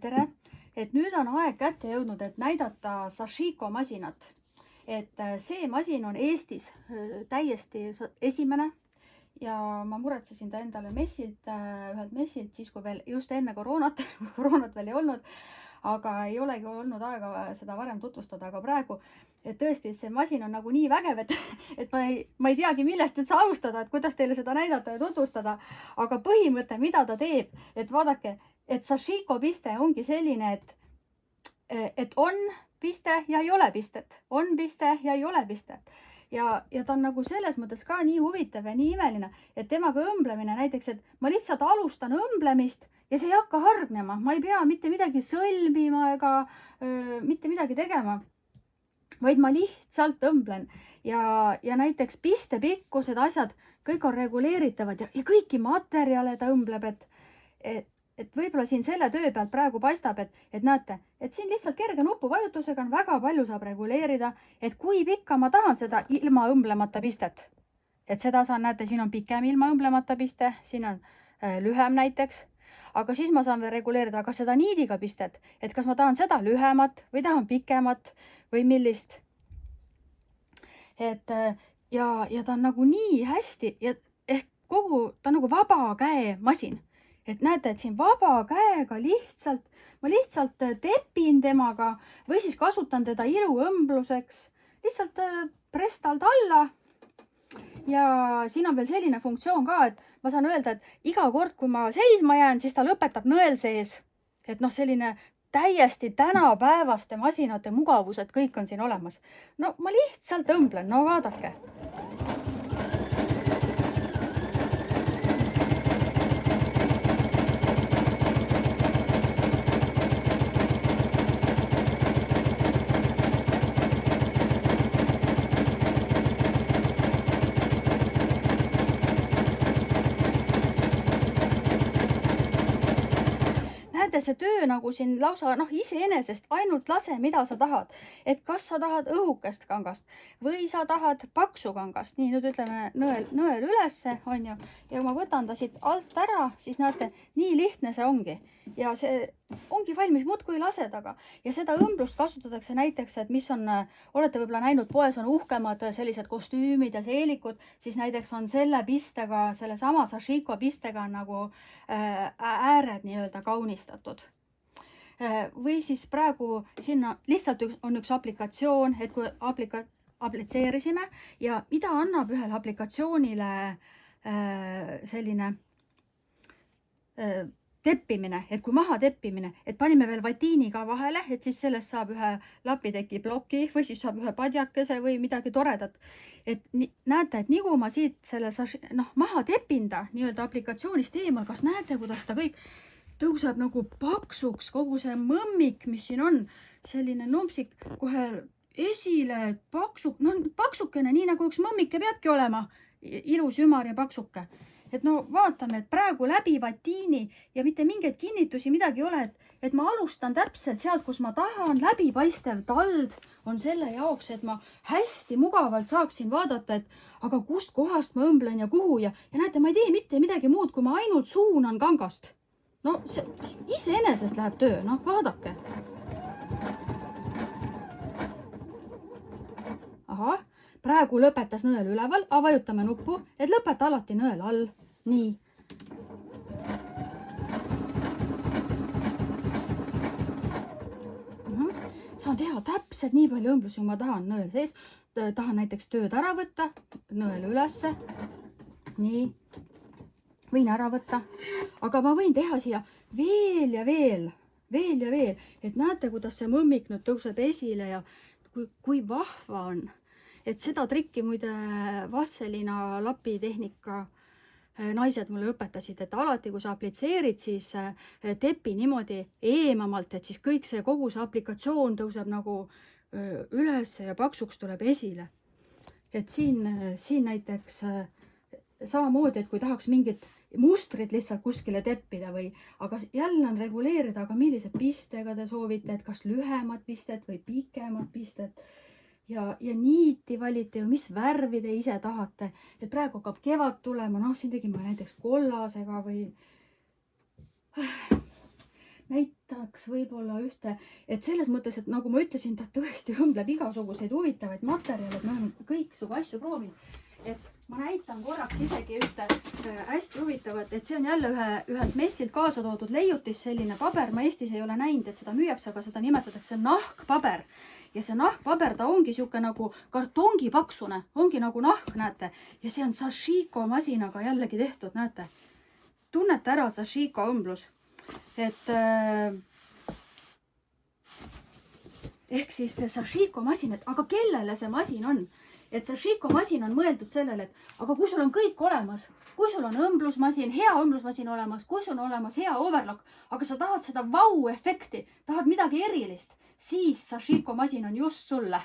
Tere! Et nüüd on aeg kätte jõudnud, et näidata Sashiko masinat. Et see masin on Eestis täiesti esimene ja ma muretsesin ta endale ühelt messilt, siis kui veel just enne koroonat, koroonat veel ei olnud, aga ei olegi olnud aega seda varem tutvustada, aga praegu, et tõesti see masin on nagu nii vägev, et ma ei teagi, millest üldse alustada, et kuidas teile seda näidata ja tutvustada, aga põhimõte, mida ta teeb, et vaadake, et Sashiko piste ongi selline, et on piste ja ei ole pistet. On piste ja ei ole pistet. Ja ta on nagu selles mõttes ka nii huvitav ja nii imeline, et temaga õmblemine näiteks, et ma lihtsalt alustan õmblemist ja see ei hakka hargnema. Ma ei pea mitte midagi sõlmima ega mitte midagi tegema, vaid ma lihtsalt õmblen. Ja näiteks piste pikkused asjad, kõik on reguleeritavad ja kõiki materjale ta õmbleb, et võib-olla siin selle töö pealt praegu paistab, et näete, et siin lihtsalt kerge nupuvajutusega on väga palju saab reguleerida, et kui pikka ma tahan seda ilma õmblemata pistet. Et seda saan, näete, siin on pikem ilma õmblemata piste, siin on lühem näiteks, aga siis ma saan veel reguleerida ka seda niidiga pistet, et kas ma tahan seda lühemat või tahan pikemat või millist. Ja ta on nagu nii hästi, ehk ta on nagu vaba käe masin. Et näete, et siin vaba käega ma lihtsalt tepin temaga või siis kasutan teda iluõmbluseks. Lihtsalt prestalt alla. Ja siin on veel selline funktsioon ka, et ma saan öelda, et iga kord, kui ma seisma jään, siis ta lõpetab nõel sees. Et selline täiesti tänapäevaste masinate mugavused, kõik on siin olemas. No ma lihtsalt õmblen, no vaadake. See töö nagu siin lausa iseenesest ainult lase, mida sa tahad. Et kas sa tahad õhukest kangast või sa tahad paksu kangast. Nii, nüüd ütleme nõel ülesse, on ju. Ja kui ma võtan ta siit alt ära, siis näete, nii lihtne see ongi. Ja see ongi valmis muudkui lasedaga. Ja seda õmblust kasutatakse näiteks, et mis on, olete võib-olla näinud, poes on uhkemad sellised kostüümid ja seelikud, siis näiteks on selle pistega, selle sama Sashiko pistega nagu ääred nii-öelda kaunistatud. Või siis praegu sinna lihtsalt on üks aplikatsioon, et kui aplitseerisime ja mida annab ühele aplikatsioonile selline teppimine, et kui maha teppimine, et panime veel vatiini ka vahele, et siis sellest saab ühe lapiteki ploki või siis saab ühe padjakese või midagi toredat. Et näete, et nii kui ma siit selle maha tepinda nii-öelda aplikatsioonist eemal, kas näete, kuidas ta kõik tõuseb nagu paksuks, kogu see mõmmik, mis siin on, selline numpsik kohe esile, paksukene, nii nagu üks mõmmike peabki olema, ilus ümar ja paksuke. Et vaatame, et praegu läbi vatiini ja mitte mingeid kinnitusi midagi ei ole, et ma alustan täpselt sealt, kus ma tahan, läbipaistev tald on selle jaoks, et ma hästi mugavalt saaksin vaadata, et aga kust kohast ma õmblen ja kuhu ja näete, ma ei tee mitte midagi muud, kui ma ainult suunan kangast. Iseenesest läheb töö, vaadake. Aha, praegu lõpetas nõel üleval, vajutame nuppu, et lõpeta alati nõel all. Nii. Saan teha täpselt nii palju õmblusi, kui ma tahan nõel sees. Tahan näiteks tööd ära võtta, nõel ülesse. Nii. Võin ära võtta. Aga ma võin teha siia veel ja veel. Et näete, kuidas see mõmmik nüüd tõuseb esile ja kui vahva on. Et seda trikki muide Vasselina lapitehnika naised mulle õpetasid, et alati, kui sa aplitseerid, siis tepi niimoodi eemamalt, et siis kõik see kogu see aplikatsioon tõuseb nagu üles ja paksuks tuleb esile. Et siin näiteks samamoodi, et kui tahaks mingit mustrit lihtsalt kuskile teppida aga jälle on reguleerida, aga millised pistega te soovite, et kas lühemad pistet või pikemad pistet. Ja niiti valite ju, mis värvi te ise tahate. Et praegu hakkab kevad tulema, siin tegime näiteks kollasega või näitaks võib-olla ühte, et selles mõttes, et nagu ma ütlesin, ta tõesti õmbleb igasuguseid huvitavaid materjale, et me oleme kõiksugu asju proovinud. Et ma näitan korraks isegi ühte hästi huvitavat, et see on jälle ühelt messilt kaasa toodud leiutis, selline paber. Ma Eestis ei ole näinud, et seda müüakse, aga seda nimetatakse nahkpaber. Ja see nahkpaber, ta ongi siuke nagu kartongi paksune, ongi nagu nahk, näete. Ja see on Sashiko masinaga jällegi tehtud, näete. Tunnete ära Sashiko õmblus. Et ehk siis see Sashiko masin, et aga kellele see masin on? Et Sashiko masin on mõeldud sellele, et aga kui sul on kõik olemas, kui sul on õmblusmasin, hea õmblusmasin olemas, kui sul on olemas hea overlock, aga sa tahad seda vau-efekti, tahad midagi erilist, siis Sashiko masin on just sulle.